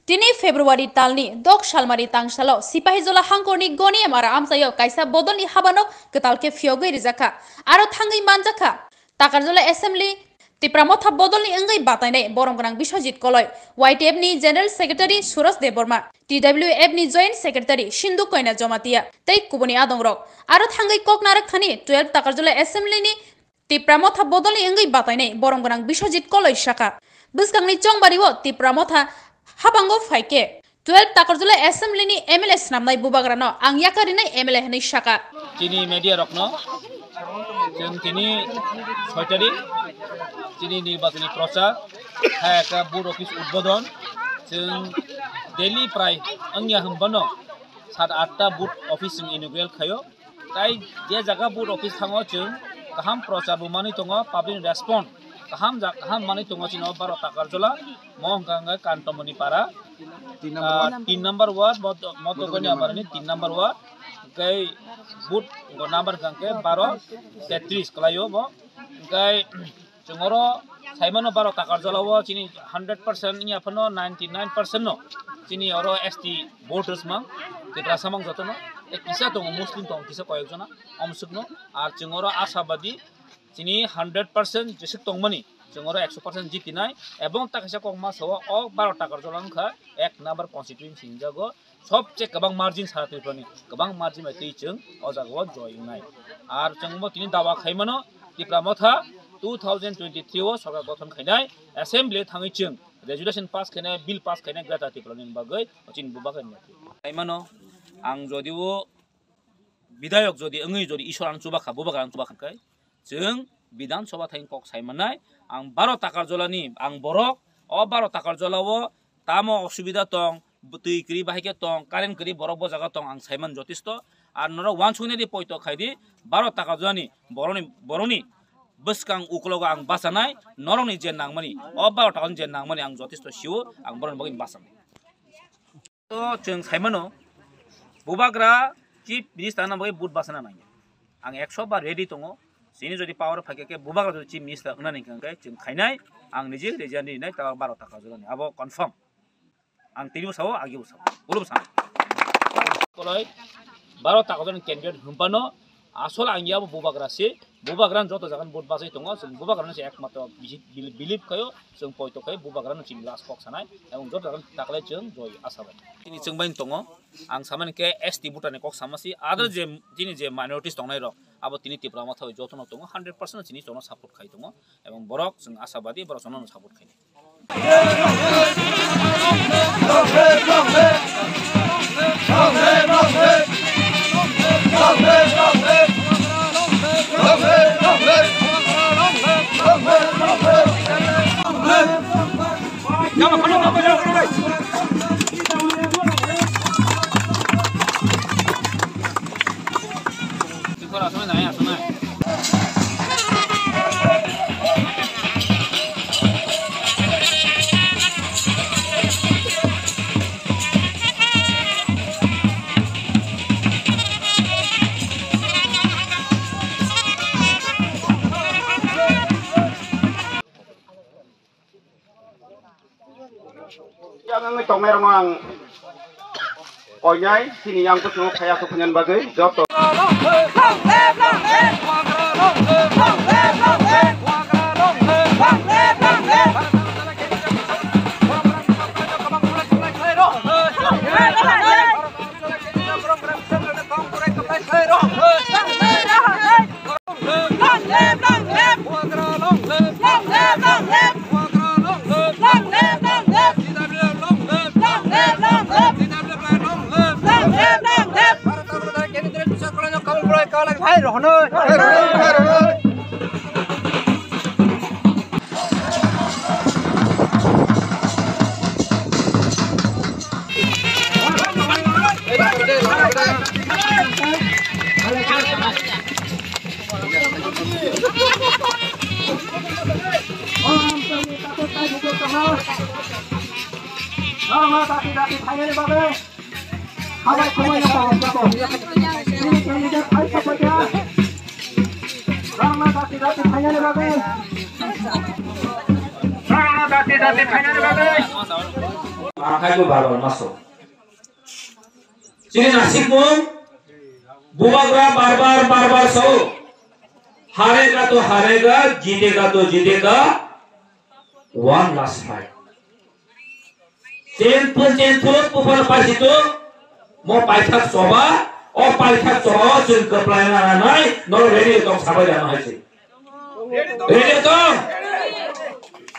Tini Februari talni dok shalmari tangsalo sipahijola hangkorni goni amara amsayo kaisa bodolni habano ketalke fiogoi rijaka aro thangai manjaka takarjola assembly tipramotha bodolni engai batainai boromgrang Biswajit Koloi YTF ni General Secretary Suros Deborma TWF ni Joint Secretary Shindu Koina Jomatia tei kubuni adongrok aro thangai koknarak khani 12 takarjola assembly ni tipramotha bodolni engai batainai boromgrang Biswajit Koloi shaka biskangni chongbariwo tipramotha habango faike 12 takarjola assembly ni MLA snamnai bubagrano ang yakarinai MLA hani shaka chini media rokno jeng tini 6 tarik chini nirbachoni prochar ka board office udbodhon jeng daily pray angya hambano 7-8 ta board office inaugural khayo tai je jaga board office thango jeng kaham prochar bumani tongo public response kaham mani tongo chino 12 takarjola mohganga kantomoni para 3 number ward motogoni amarni 3 number ward gai boot number gangke 12-33 kelayo bo gai jongoro saimano 12 takarjola wo chini 100% nya pano 99% no chini oro ST voters mang ketra samang jotono kisa tong muslim tong kisa koyekjona omsukno ar jongoro ashabadi chini 100% jesik tongmani jongoro 100% jitinai ebong takisa kongma sawa o 12 takarjola ngkha 1 number constituency jago सबसे गोबां margin साराथैफोरनि गोबां margin बायदि जों अ जागायाव जयनाय आरो जोंबो दिनै दावा खायमानो दिप्रामथा 2023 आव सरकार गठन खायनाय एसेम्बलि थाङै जों रेजुलेशन पास खायनाय बिल पास खायनाय ग्राटा दिप्रानि बागै चिन बुबागै खायमानो आं जदिबो विधायक जदि ओङै जदि इसोरान चुबाखा बुबागान चुबाखाय जों विधान सभा थाइन कक सायमानाय आं 12 ताकारजलानि आं बरक अ 12 ताकारजलावो तामो असुबिदा दं tui kiri bahike tong karen kiri borok bo jaga tong ang saiman jotisto ar noro wansune di poito khaidi 12 taka jani boroni beskang ukloga ang basanai noroni je nangmani o 12 taka je nangmani ang jotisto siu ang boron bogin basan to jeng saimano bubagra chief minister na boy bud basana nai ang 100 bar ready tongo sini jodi power phakeke bubagra jodi chief minister unani kangkai jeng khainai ang nije rejani nai ta 12 taka jani abo confirm ang tini usawo agi usawo ulum sana koloi 12 takarjola candidate humpano asol angya bubagrasi bubagran joto jagan bot basai tongo sing bubagran se ekmato believe kayo sing poito kay bubagran ching last box sanai ebong joto jagan taklai jeng joy asabai ini chengbain tongo ang saman ke ST butane kok samasi other je jini je minorities tongnai ro abo tini tipra matha joto no tongo 100% chini tono support khai tongo ebong borok sing asabadi borok sono support khai Yang tomer mang koyai sini yang tu semua kaya kepenyan bagai joto. आखाय को बारबार मासो चिनि नासिक मुं बुबाग्रा बार-बार सो हारेगा तो हारेगा जीतेगा तो जीतेगा one last fight चेन पुफल पासितो मो पाइथाक सोबा ओ पाइथाक सोबा जों कप्लायना नाय न रेडी दं साबाय जानो हायसे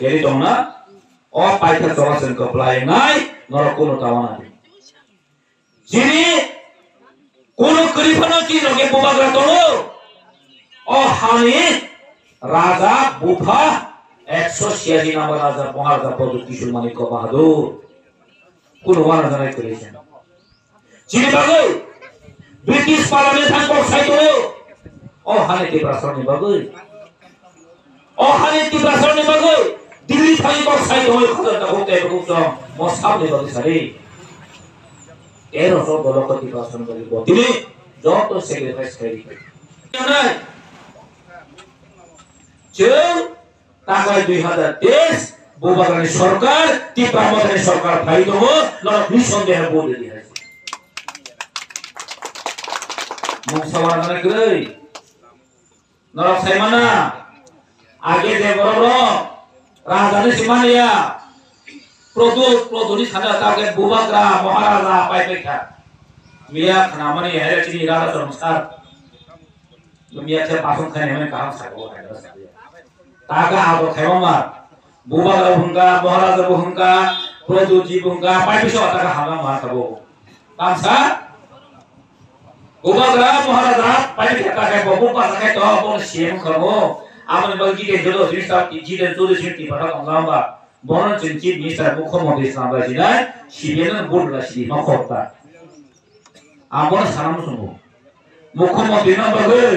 रेडी दं ना ओ पाइथाक सोबा जों कप्लायनाय न कोनो तावाना जिनि कोनो करिफनो चि लगे बुबाग्रा दङो ओ हानि राजा बुफा 186 नम्बर राजा महाराजा प्रभु किशोर मानिक बहादुर कुन वाना जानाय करेছেন जिनि बागै ब्रिटिश पार्लियामेन्ट थांको साइतो ओ हानि तिब्रासरनि बागै दिल्ली थांको साइतो खजरता होते बुकसम मसाबले बागै सारे 1300 दलकति भाषण गरेको तिनी जत सेक्रिफाइस गरि जों ताकाय 2023 बुबाग्रानि सरकार तिब्रामथानि सरकार फाइ दङ ल निसन्देह बोले दिहाय मुखसावाना जानाय गरै नरक साइमाना आगे जे बररो राजानि सिमानिया प्रदुनि साना ताके बुबाग्रा महाराजा पाइपेखा मिया खानामानि हेरे चिनि राजा संसार मिया से पासन खाने में काम साको है ताका आबो खायमा बुबाग्रा बुंगा महाराजा बुंगा प्रदुजी बुंगा पाइपेसो ताका हागा माथाबो कामसा बुबाग्रा महाराजा पाइपेखा ताके बबु पासके तो बन सेम खरबो आमनि बगि के जलो जिस्ता जिदे जोले सिटी पठा कंगामबा बन चिनचि मिस्टर मुख्यमंत्री सामबाजिना सिबेन बुडला सिदि नखरता आबन सानाम सुनो मुख्यमंत्री न बगै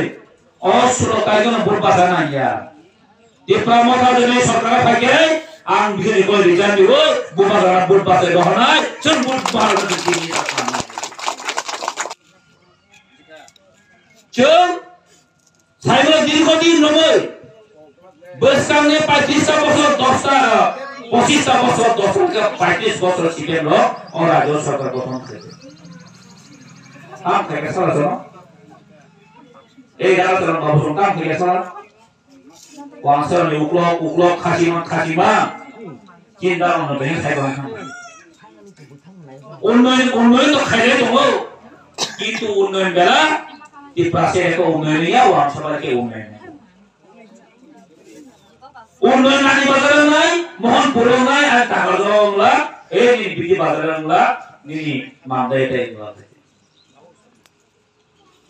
असुर कायगन बुडबासा नाया तिब्रामथा जने सरकार फाके आं बिखिनि को रिजाइन दिबो बुबाग्रा बुडबासा दहनाय जों बुडबार दिनि जों साइबर दीर्घदिन नङै बोसोरनि 35 बছর 25 বছর 35 বছর সিকেন ও রাজ্য সরকার গঠন করেছে কাম থেকে সারা এই রাজ্য গঠন কাম থেকে সারা ওয়াসর উকলক খাসিমা চিন্তা অনুযায়ী খাইবা উন্নয়ন তো খাইলে দङ কিন্তু উন্নয়ন বেলা তিব্রাসে এক উন্নয়নিয়া ওয়ানসবাকে উন্নয়ন নানি বাজারে নাই মোহনপুরে নাই আর টাকারজলা এই নি বিজি বাজারে না নি মানদাই তাই আছে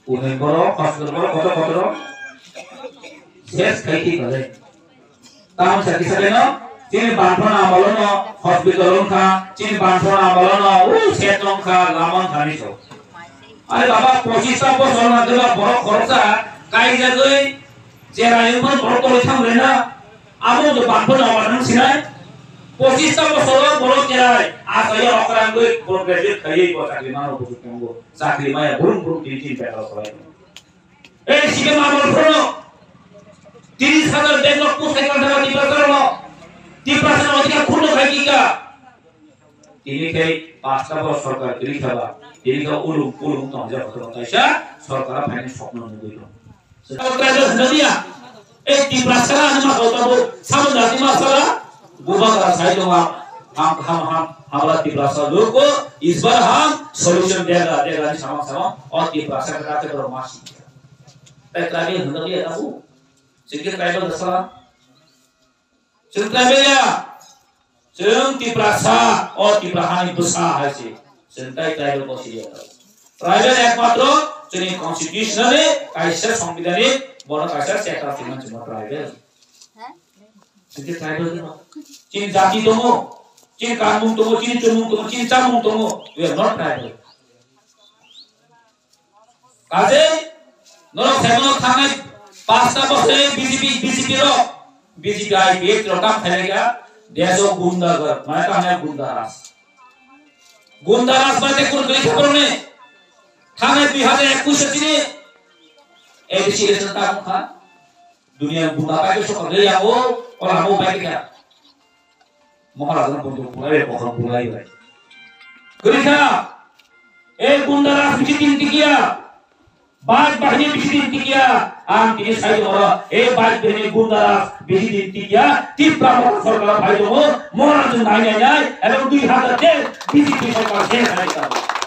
উন্নয়ন বড় হসপিটাল বড় কত শেষ খাইতি করে তাম সাকি সালে না চিনি বানফনা আমলন হসপিটাল খা চিনি বানফনা আমলন ও সেতং খা লামন খানিছো আরে বাবা 25 বছর না দেবা বড় খরচা কাই জাগৈ জেরায়ুমান বড় করে থামলে না আমো তো বানফনা আমলন সিনাই 25 বছর বড় জেরায় আসায়া অকরাঙ্গৈ বড় গ্রাজুয়েট খাইই চাকরি মানো বুঝুতঙ্গ চাকরি মায়া ভুরুম তিন টাকা করে এই সিকে মামল ফোনো 30,000 ডেভেলপ পোস্ট টাকা দিবা করলো তিব্রাসের অধিকার খুঁড়ো খাইকিকা তিনি খাই 5টা বছর সরকার তিনি খাবা তিনি কা উলুম তো হাজার কথা তাইসা সরকার ফাইনান্স স্বপ্ন নগইল সরকার নদিয়া এই তিব্রাসরা আনমা গতাবো সামদাতি মাসালা बुबाग्रा साइडों हम हमारा तिब्रासा लोग को इस बार हम सॉल्यूशन देगा sama-sama और तिब्रासा करते bermasi tribal hendak dia tahu sedikit tribal dasar tribal ya जों तिब्रासा और तिब्राहानि besar है sentai tribal को sih tribal एकमात्र जोंनि कन्स्टिट्यूशनले कायसा संविधानिक बन कायसा sector फिनान cuma tribal sedikit tribal Cin jati tomo, cin kampung tomo, cin cumung tomo, cin camung tomo, we are not tribal. Kaje, nolok semono thangai 5টা বছরে BJP ro, BJP IPF ro kam khelega, deso gundagar, mane kamya gundaras. Gundaras mane kun beli khabar ne, thangai 2021 chini, edisi resenta mukha, dunia gunda pakai sok gaya wo, orang mau pakai क्या महाराजा ने बोलते पुराए पखन पुराई भाई Gerisa, Bundaras bisi tintikia, baj bahini bisi tintikia, tini saya moro, baj bahini Bundaras bisi tintikia, tipra moro sorkala bhai domo, mora jun nai nai, 2010 bisi sorkala saya